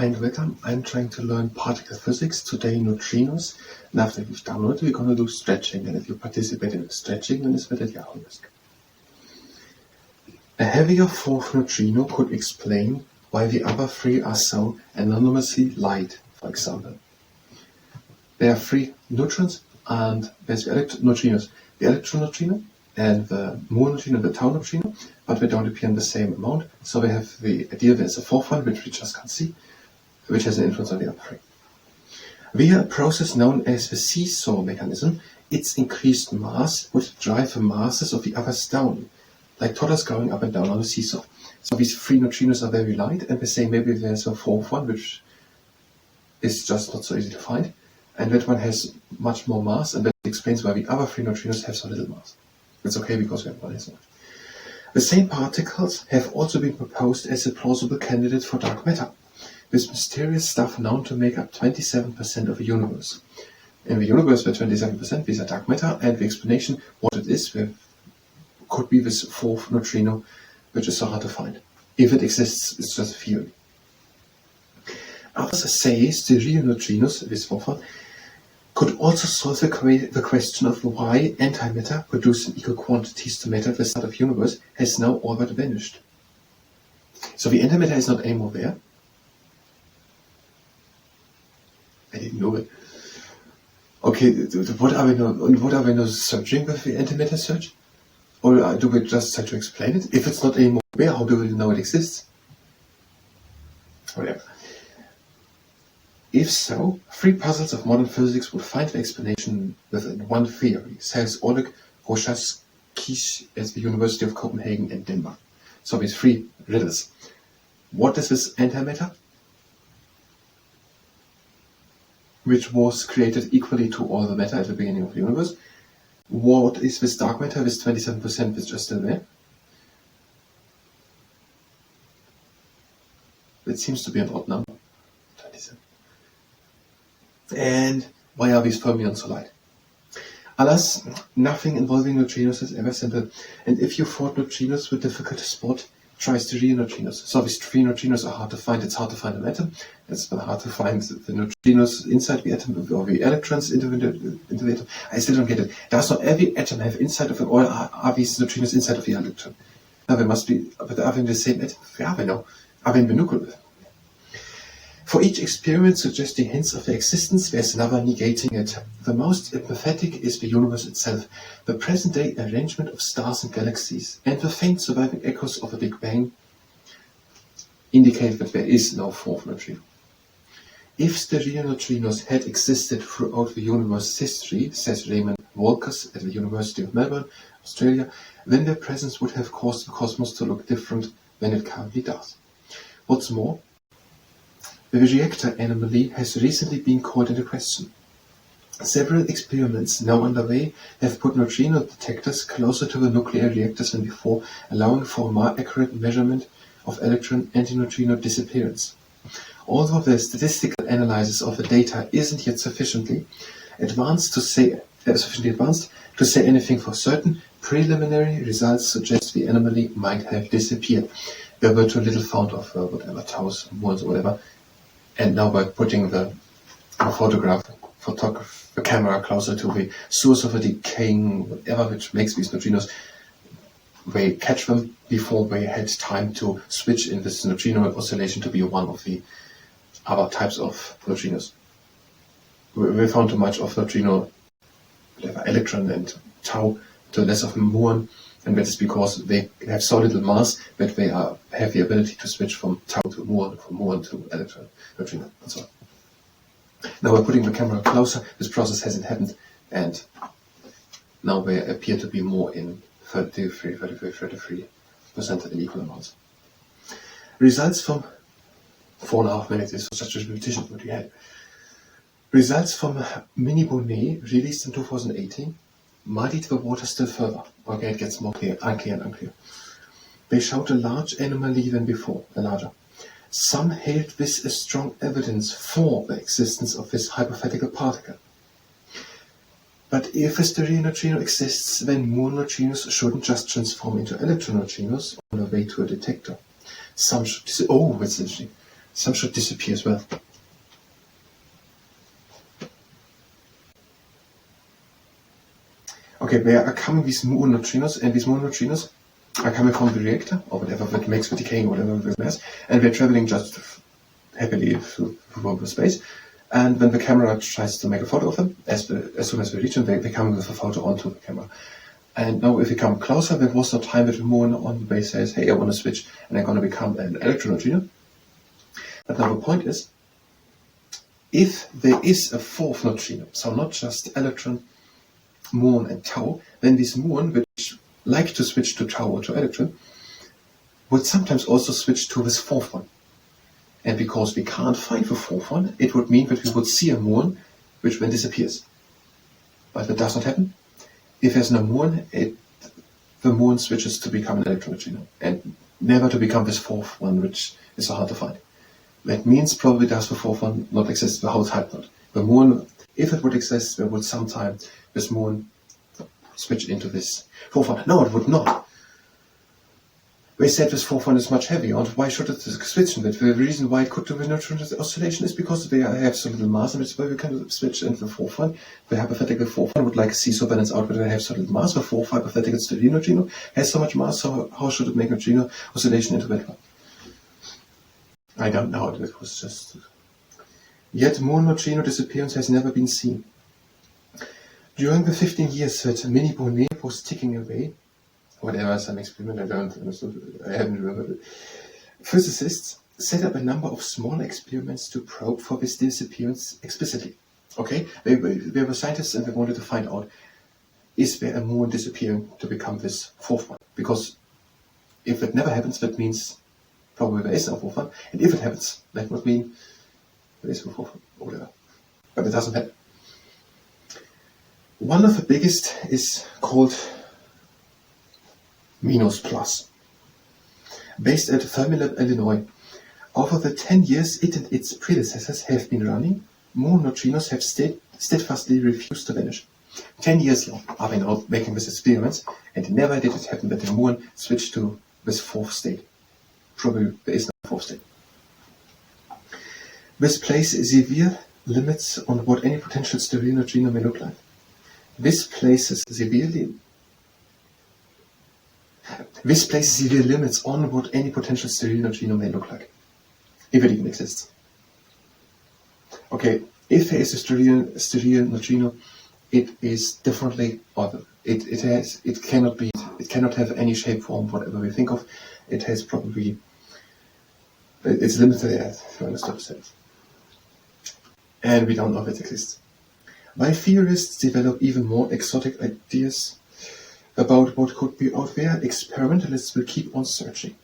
Hi and welcome. I'm trying to learn particle physics, today neutrinos, and after we've downloaded we're going to do stretching, and if you participate in the stretching then it's better at your own risk. A heavier fourth neutrino could explain why the other three are so anonymously light, for example. There are three neutrons and there's the neutrinos. The electron neutrino and the muon neutrino and the tau neutrino, but they don't appear in the same amount, so we have the idea there's a fourth one which we just can't see, which has an influence on the other three. Via a process known as the seesaw mechanism, its increased mass would drive the masses of the others down, like toddlers going up and down on a seesaw. So these three neutrinos are very light, and we say maybe there's a fourth one which is just not so easy to find, and that one has much more mass, and that explains why the other three neutrinos have so little mass. It's okay because we have one as well. The same particles have also been proposed as a plausible candidate for dark matter, this mysterious stuff known to make up 27% of the universe. In the universe, where 27% these are dark matter, and the explanation what it is could be this fourth neutrino, which is so hard to find. If it exists, it's just a theory. Others say the real neutrinos, this fourth one, could also solve the question of why antimatter, produced in equal quantities to matter at the start of the universe, has now all but vanished. So the antimatter is not anymore there. I didn't know it. Okay, what are we now searching with the antimatter search? Or do we just try to explain it? If it's not anymore there, how do we know it exists? Whatever. If so, three puzzles of modern physics would find the explanation within one theory, says Oleg Roszkowski at the University of Copenhagen in Denmark. So these three riddles. What is this antimatter, which was created equally to all the matter at the beginning of the universe? What is this dark matter, this 27% which is still there? It seems to be an odd number, 27. And why are these fermions so light? Alas, nothing involving neutrinos is ever simple, and if you thought neutrinos were difficult to spot, try the real neutrinos. So these three neutrinos are hard to find. It's hard to find an atom. It's hard to find the neutrinos inside the atom, or the electrons into the atom. I still don't get it. Does not every atom have inside of it, or are these neutrinos inside of the electron? Now they must be, but are they in the same atom? Yeah, we know. Are they in the nucleus? For each experiment suggesting hints of their existence, there's another negating it. The most pathetic is the universe itself, the present-day arrangement of stars and galaxies, and the faint surviving echoes of a Big Bang indicate that there is no fourth neutrino. If the real neutrinos had existed throughout the universe's history, says Raymond Walkers at the University of Melbourne, Australia, then their presence would have caused the cosmos to look different than it currently does. What's more, the reactor anomaly has recently been called into question. Several experiments now underway have put neutrino detectors closer to the nuclear reactors than before, allowing for a more accurate measurement of electron antineutrino disappearance. Although the statistical analysis of the data isn't yet sufficiently advanced to say anything for certain, preliminary results suggest the anomaly might have disappeared. There were too little found of whatever taus, muons, or whatever. And now by putting the camera closer to the source of a decaying whatever which makes these neutrinos, they catch them before they had time to switch in this neutrino oscillation to be one of the other types of neutrinos. We found too much of neutrino, whatever, electron and tau, to less of muon, and that is because they have so little mass that they have the ability to switch from tau to muon, from muon to electron, neutrino, and so on. Now by putting the camera closer, this process hasn't happened, and now they appear to be more in 33% in equal amounts. Results from 4.5 minutes is such a repetition what we had. Results from Mini Bonnet, released in 2018, muddied the water still further. Okay, it gets more unclear and unclear. They showed a large anomaly than before, a larger. Some hailed this as strong evidence for the existence of this hypothetical particle. But if a stereo neutrino exists, then muon neutrinos shouldn't just transform into electron neutrinos on the way to a detector. Some should say, oh, that's interesting. some should disappear as well. Okay, where are coming these muon neutrinos? And these muon neutrinos are coming from the reactor, or whatever that makes the decaying, whatever the mass, and they're traveling just happily through space. And when the camera tries to make a photo of them, as soon as we reach them, they come with a photo onto the camera. And now if we come closer, there was no time that the muon on the base says, hey, I want to switch, and I'm going to become an electron neutrino. But now the point is, if there is a fourth neutrino, so not just electron, muon, and tau, then this muon, which like to switch to tau or to electron, would sometimes also switch to this fourth one. And because we can't find the fourth one, it would mean that we would see a muon which then disappears. But that does not happen. If there's no muon, the muon switches to become an electron neutrino, and never to become this fourth one, which is so hard to find. That means probably does the fourth one not exist, the whole type not. The muon, if it would exist, there would sometime this muon switch into this fourth one. No, it would not. We said this fourth one is much heavier, and why should it switch in it? The reason why it could do the neutron oscillation is because they have so little mass, and it's why we can switch into the fourth one. The hypothetical fourth one would like see so balance out, but they have so little mass. The fourth hypothetical stereo neutrino has so much mass, so how should it make neutrino oscillation into that one? I don't know, it was just... Yet muon neutrino disappearance has never been seen. During the 15 years that Mini Bonnet was ticking away, whatever, some experiment, I haven't remembered it. Physicists set up a number of small experiments to probe for this disappearance explicitly. Okay, they were scientists and they wanted to find out, is there a muon disappearing to become this fourth one? Because if it never happens, that means probably there is no fourth one, and if it happens, that would mean there is no fourth one, or whatever. But it doesn't happen. One of the biggest is called Minos Plus. Based at Fermilab, Illinois, over the 10 years it and its predecessors have been running, muon neutrinos have steadfastly refused to vanish. 10 years long are we now making this experiments, and never did it happen that the muon switched to this fourth state. Probably there is no fourth state. This places severe limits on what any potential stereo neutrino may look like. This places severe limits on what any potential stereo neutrino may look like, if it even exists. Okay, if there is a stereo neutrino, it is definitely other. It cannot have any shape, form, whatever we think of. It has probably, it's limited, if you understand what I'm saying. And we don't know if it exists. My theorists develop even more exotic ideas about what could be out there. Experimentalists will keep on searching.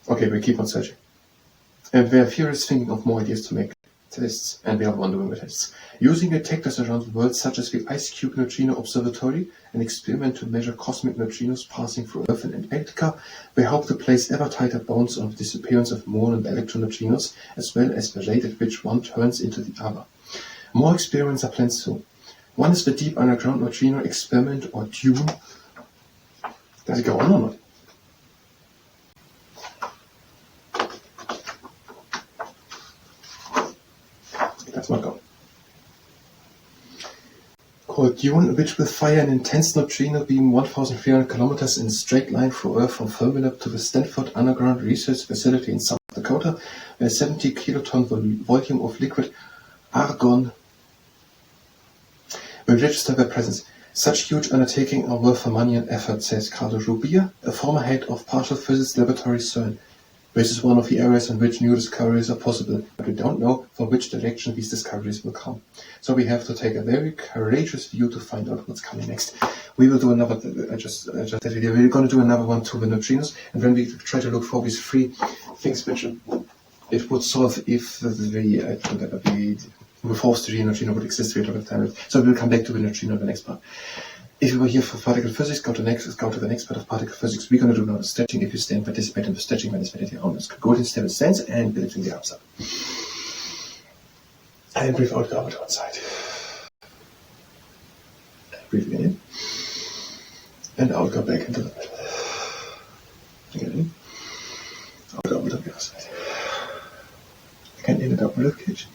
Okay, we keep on searching. And there are theorists thinking of more ideas to make tests, and we are one doing the tests. Using detectors around the world, such as the Ice Cube Neutrino Observatory, an experiment to measure cosmic neutrinos passing through Earth in Antarctica, they hope to place ever tighter bounds on the disappearance of muon and electron neutrinos, as well as the rate at which one turns into the other. More experiments are planned soon. One is the Deep Underground Neutrino Experiment, or DUNE. Does it go on or not? It does not go. Called DUNE, which will fire an intense neutrino beam 1,300 kilometers in a straight line through Earth from Fermilab to the Stanford Underground Research Facility in South Dakota, where 70 kiloton volume of liquid argon will register their presence. Such huge undertaking are worth the money and effort, says Carlo Rubia, a former head of partial physics laboratory CERN. This is one of the areas in which new discoveries are possible, but we don't know from which direction these discoveries will come. So we have to take a very courageous view to find out what's coming next. We will do another, I just said video, we're going to do another one to the neutrinos, and when we try to look for these three things which it would solve if the fourth stereo neutrino would exist for a time. So we'll come back to the neutrino in the next part. If you were here for particle physics, go to the next part of particle physics. We're going to do now the stretching. If you stand, participate in the stretching, participate at your own. Go to stable stance and lifting the arms up. And breathe out, go over to one side. And breathe in. And out, go back into the middle. Again in. over to the other side. Again, in and out rib cage.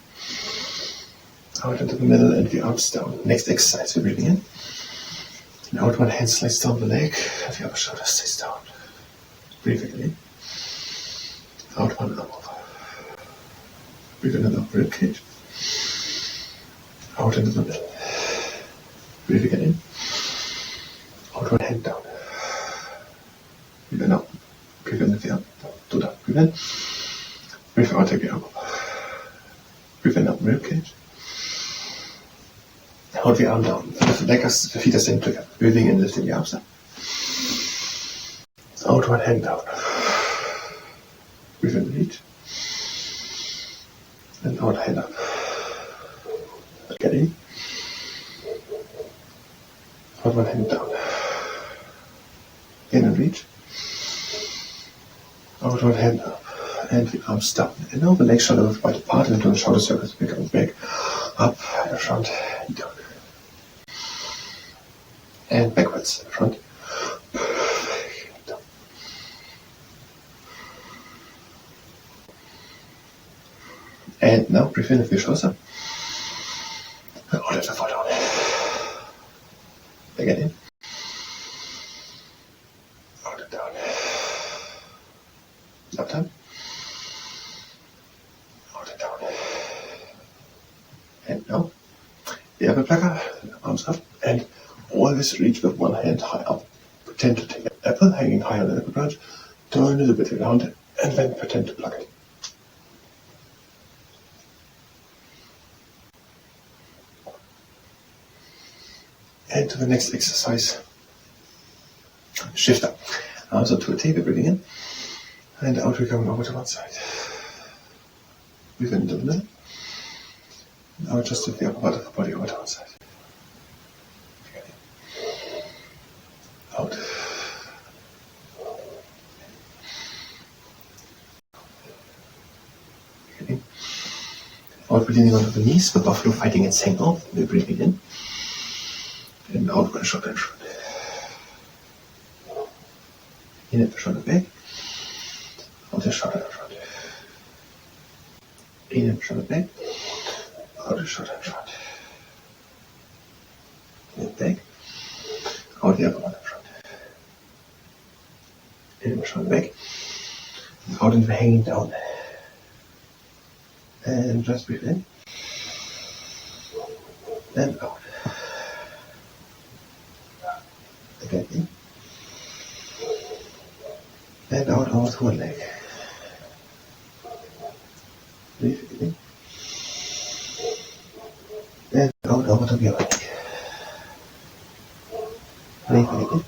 Out into the middle and the arms down. Next exercise, we're breathing in. And out, one hand slides down the leg, and the other shoulder stays down. Breathing in. Out, one arm over. Breathe in and out rib cage. Out into the middle. Breathe again in. Out, one hand down. Breathe in out. Breathe in the arm. Do that. Breathe in. Breathe out, take the arm up. Breathe in out rib cage. Out the arm down. The feet are staying together. Breathing in, lifting the arms up. Out, one hand down. Breathe in, reach. And out, hand up. Get in. Out, one hand down. In and reach. Out, one hand up. And the arms down. And now the legs shoulder width wide apart and do the shoulder circles. Becoming back. Up, and front, and down. And backwards, front. Down. And now breathe in, feel shoulders up. And out, let the fall down. Again in. Out and down. Up time. Out and down. And now, the upper plucker, arms up, and always reach with one hand high up. Pretend to take an apple hanging high on the apple branch, turn a little bit around, and then pretend to pluck it. And to the next exercise, shifter. So to a table, breathing in, and out we're coming over to one side. Breathe into the middle. Now just lift the upper part of the body over to one side. Out. Okay. Out, leaning onto the knees, the buffalo fighting its hangout. We're breathing in. And out with the shoulder in front. In at the shoulder back. Out the shoulder in front. In at the shoulder back. Out the shoulder in front. In and back. Out the other one in front. In the shoulder back. Out into the hanging down. And just breathe in. And out. Again in. And out over to one leg. Breathe in. And out over to the other leg. Breathe in.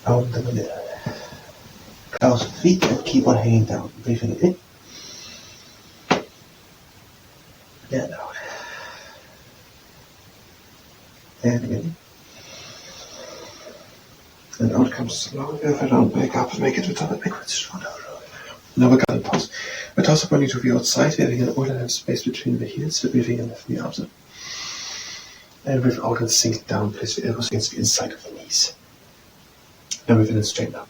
Out into the middle. Close the feet and keep on hanging down. Breathe in. And out. And again. And out comes slowly around, back up, make it return backwards, shoulder. Now we're going to pause. We toss the body to the outside, we having an alternate space between the heels, we're breathing in with the arms up. And breathe out and sink down, place the elbows against the inside of the knees. Now breathe in and straighten up.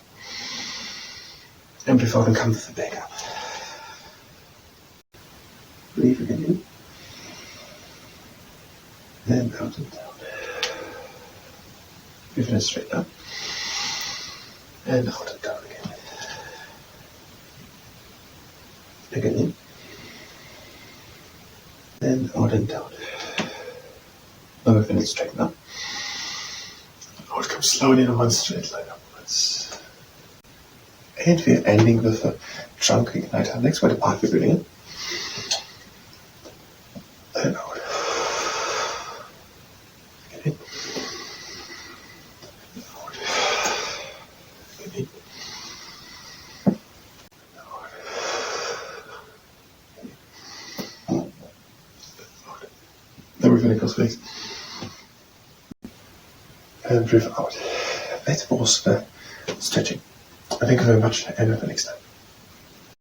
And breathe out and come with the back up. Breathe again in. And out and down. Breathe in and straighten up. And out and down again. Again in. And out and down. Now we finish straighten up. Out comes slowly in one straight line upwards. And we're ending with a trunk igniter. Next by the part we're breathing in. And out. Again in. Everything goes fixed. And breathe out. That was the stretching. Thank you very much, and until next time.